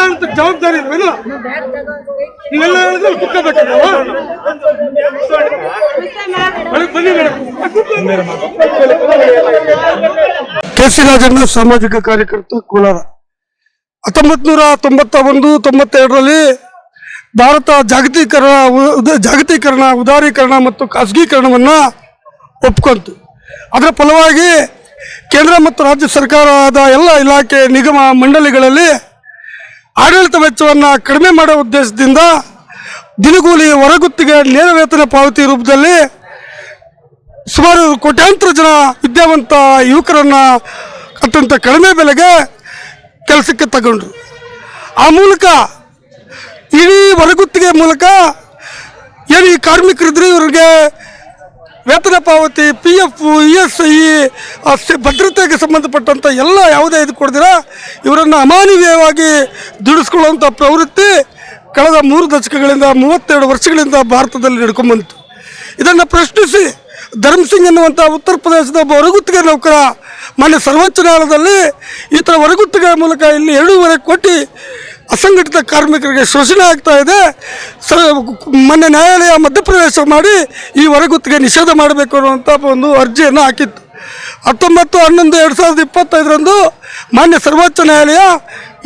ಅಂತ ಜವಾಬ್ದಾರಿ ಇಲ್ವೇನು? ನೀವೆಲ್ಲ ಹೇಳಿದ್ರೆ ಕುಕ್ಕಬೇಕಾಗ ಬನ್ನಿ ಮೇಡಮ್. ಕೆ.ಸಿ. ರಾಜಣ್ಣ, ಸಾಮಾಜಿಕ ಕಾರ್ಯಕರ್ತ, ಕೋಲಾರ. 1991-92ರಲ್ಲಿ ಭಾರತ ಜಾಗತೀಕರಣ, ಉದಾರೀಕರಣ ಮತ್ತು ಖಾಸಗೀಕರಣವನ್ನು ಒಪ್ಕೊಂತು. ಅದರ ಫಲವಾಗಿ ಕೇಂದ್ರ ಮತ್ತು ರಾಜ್ಯ ಸರ್ಕಾರದ ಎಲ್ಲ ಇಲಾಖೆ, ನಿಗಮ, ಮಂಡಳಿಗಳಲ್ಲಿ ಆಡಳಿತ ವೆಚ್ಚವನ್ನು ಕಡಿಮೆ ಮಾಡೋ ಉದ್ದೇಶದಿಂದ ದಿನಗೂಲಿ, ಹೊರಗುತ್ತಿಗೆ, ನೇರ ವೇತನ ಪಾವತಿ ರೂಪದಲ್ಲಿ ಸುಮಾರು ಕೋಟ್ಯಾಂತರ ಜನ ವಿದ್ಯಾವಂತ ಯುವಕರನ್ನು ಅತ್ಯಂತ ಕಡಿಮೆ ಬೆಲೆಗೆ ಕೆಲಸಕ್ಕೆ ತಗೊಂಡ್ರು. ಆ ಮೂಲಕ ಇಡೀ ಹೊರಗುತ್ತಿಗೆ ಮೂಲಕ ಏನು ಈ ಕಾರ್ಮಿಕರಿದ್ರೆ ಇವರಿಗೆ ವೇತನ ಪಾವತಿ, PF, ESI, ಭದ್ರತೆಗೆ ಸಂಬಂಧಪಟ್ಟಂಥ ಎಲ್ಲ ಯಾವುದೇ ಇದು ಕೊಡ್ದಿರ ಇವರನ್ನು ಅಮಾನವೀಯವಾಗಿ ದುಡಿಸ್ಕೊಳ್ಳುವಂಥ ಪ್ರವೃತ್ತಿ ಕಳೆದ 3 ದಶಕಗಳಿಂದ 32 ವರ್ಷಗಳಿಂದ ಭಾರತದಲ್ಲಿ ನಡ್ಕೊಂಡ್ಬಂತು. ಇದನ್ನು ಪ್ರಶ್ನಿಸಿ ಧರ್ಮಸಿಂಗ್ ಎನ್ನುವಂಥ ಉತ್ತರ ಪ್ರದೇಶದ ಒಬ್ಬ ಹೊರಗುತ್ತಿಗೆ ನೌಕರ ಮೊನ್ನೆ ಸರ್ವೋಚ್ಚ ನ್ಯಾಯಾಲಯದಲ್ಲಿ ಈ ಥರ ಹೊರಗುತ್ತಿಗೆ ಮೂಲಕ ಇಲ್ಲಿ 2.5 ಕೋಟಿ ಅಸಂಘಟಿತ ಕಾರ್ಮಿಕರಿಗೆ ಶೋಷಣೆ ಆಗ್ತಾ ಇದೆ, ಮೊನ್ನೆ ನ್ಯಾಯಾಲಯ ಮಧ್ಯಪ್ರವೇಶ ಮಾಡಿ ಈ ಹೊರಗುತ್ತಿಗೆ ನಿಷೇಧ ಮಾಡಬೇಕು ಅನ್ನುವಂಥ ಒಂದು ಅರ್ಜಿಯನ್ನು ಹಾಕಿತ್ತು. 19/11/2025 ಮಾನ್ಯ ಸರ್ವೋಚ್ಚ ನ್ಯಾಯಾಲಯ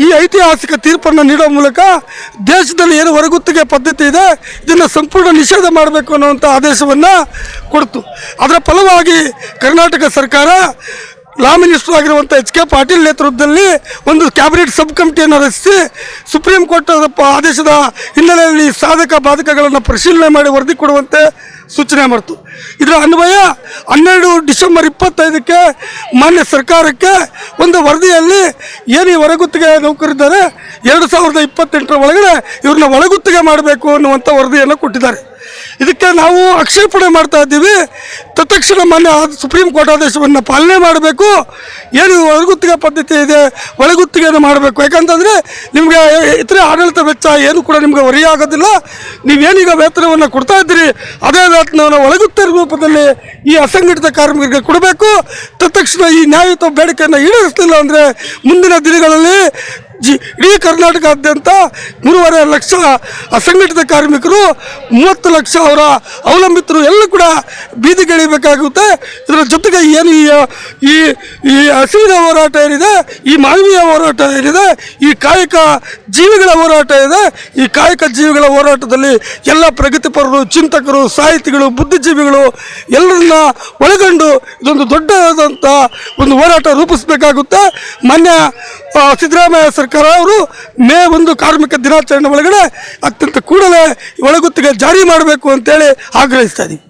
ಈ ಐತಿಹಾಸಿಕ ತೀರ್ಪನ್ನು ನೀಡುವ ಮೂಲಕ ದೇಶದಲ್ಲಿ ಏನು ಹೊರಗುತ್ತಿಗೆ ಪದ್ಧತಿ ಇದೆ ಇದನ್ನು ಸಂಪೂರ್ಣ ನಿಷೇಧ ಮಾಡಬೇಕು ಅನ್ನುವಂಥ ಆದೇಶವನ್ನು ಕೊಡ್ತು. ಅದರ ಫಲವಾಗಿ ಕರ್ನಾಟಕ ಸರ್ಕಾರ ಲಾ ಮಿನಿಸ್ಟರ್ ಆಗಿರುವಂಥ H.K. ಪಾಟೀಲ್ ನೇತೃತ್ವದಲ್ಲಿ ಒಂದು ಕ್ಯಾಬಿನೆಟ್ ಸಬ್ ಕಮಿಟಿಯನ್ನು ರಚಿಸಿ ಸುಪ್ರೀಂ ಕೋರ್ಟ್ ಆದೇಶದ ಹಿನ್ನೆಲೆಯಲ್ಲಿ ಸಾಧಕ ಬಾಧಕಗಳನ್ನು ಪರಿಶೀಲನೆ ಮಾಡಿ ವರದಿ ಕೊಡುವಂತೆ ಸೂಚನೆ ಮಾಡಿತು. ಇದರ ಅನ್ವಯ 12 ಡಿಸೆಂಬರ್ 25ಕ್ಕೆ ಮಾನ್ಯ ಸರ್ಕಾರಕ್ಕೆ ಒಂದು ವರದಿಯಲ್ಲಿ ಏನು ಈ ಹೊರಗುತ್ತಿಗೆ ನೌಕರಿದ್ದಾರೆ 2028ರ ಒಳಗಡೆ ಇವ್ರನ್ನ ಒಳಗುತ್ತಿಗೆ ಮಾಡಬೇಕು ಅನ್ನುವಂಥ ವರದಿಯನ್ನು ಕೊಟ್ಟಿದ್ದಾರೆ. ಇದಕ್ಕೆ ನಾವು ಆಕ್ಷೇಪಣೆ ಮಾಡ್ತಾ ಇದ್ದೀವಿ. ತತ್ಕ್ಷಣ ಮಾನ್ಯ ಸುಪ್ರೀಂ ಕೋರ್ಟ್ ಆದೇಶವನ್ನು ಪಾಲನೆ ಮಾಡಬೇಕು. ಏನು ಹೊರಗುತ್ತಿಗೆ ಪದ್ಧತಿ ಇದೆ ಒಳಗುತ್ತಿಗೆಯನ್ನು ಮಾಡಬೇಕು. ಯಾಕಂತಂದರೆ ನಿಮಗೆ ಇತರೆ ಆಡಳಿತ ವೆಚ್ಚ ಏನು ಕೂಡ ನಿಮಗೆ ಹೊರೆಯಾಗೋದಿಲ್ಲ. ನೀವೇನೀಗ ವೇತನವನ್ನು ಕೊಡ್ತಾ ಇದ್ದೀರಿ ಅದೇ ವೇತನವನ್ನು ಒಳಗುತ್ತಿಗೆ ರೂಪದಲ್ಲಿ ಈ ಅಸಂಘಟಿತ ಕಾರ್ಮಿಕರಿಗೆ ಕೊಡಬೇಕು. ತತ್ಕ್ಷಣ ಈ ನ್ಯಾಯಯುತ ಬೇಡಿಕೆಯನ್ನು ಈಡೇರಿಸಲಿಲ್ಲ ಅಂದರೆ ಮುಂದಿನ ದಿನಗಳಲ್ಲಿ ಇಡೀ ಕರ್ನಾಟಕದಾದ್ಯಂತ 3.5 ಲಕ್ಷ ಅಸಂಘಟಿತ ಕಾರ್ಮಿಕರು, 30 ಲಕ್ಷ ಅವರ ಅವಲಂಬಿತರು ಎಲ್ಲ ಕೂಡ ಬೀದಿಗಿಳಿಬೇಕಾಗುತ್ತೆ. ಇದರ ಜೊತೆಗೆ ಏನು ಈ ಹಸಿವಿನ ಹೋರಾಟ ಏನಿದೆ, ಈ ಮಾನವೀಯ ಹೋರಾಟ ಏನಿದೆ, ಈ ಕಾಯಕ ಜೀವಿಗಳ ಹೋರಾಟ ಇದೆ, ಈ ಕಾಯಕ ಜೀವಿಗಳ ಹೋರಾಟದಲ್ಲಿ ಎಲ್ಲ ಪ್ರಗತಿಪರರು, ಚಿಂತಕರು, ಸಾಹಿತಿಗಳು, ಬುದ್ಧಿಜೀವಿಗಳು ಎಲ್ಲರನ್ನ ಒಳಗೊಂಡು ಇದೊಂದು ದೊಡ್ಡದಾದಂಥ ಒಂದು ಹೋರಾಟ ರೂಪಿಸಬೇಕಾಗುತ್ತೆ. ಮಾನ್ಯ ಸಿದ್ದರಾಮಯ್ಯ ಸರ್ಕಾರ ಅವರು ಮೇ 1 ಕಾರ್ಮಿಕ ದಿನಾಚರಣೆ ಒಳಗಡೆ ಅತ್ಯಂತ ಕೂಡಲೇ ಒಳಗುತ್ತಿಗೆ ಜಾರಿ ಮಾಡಬೇಕು ಅಂತೇಳಿ ಆಗ್ರಹಿಸ್ತಾ ಇದ್ದೀವಿ.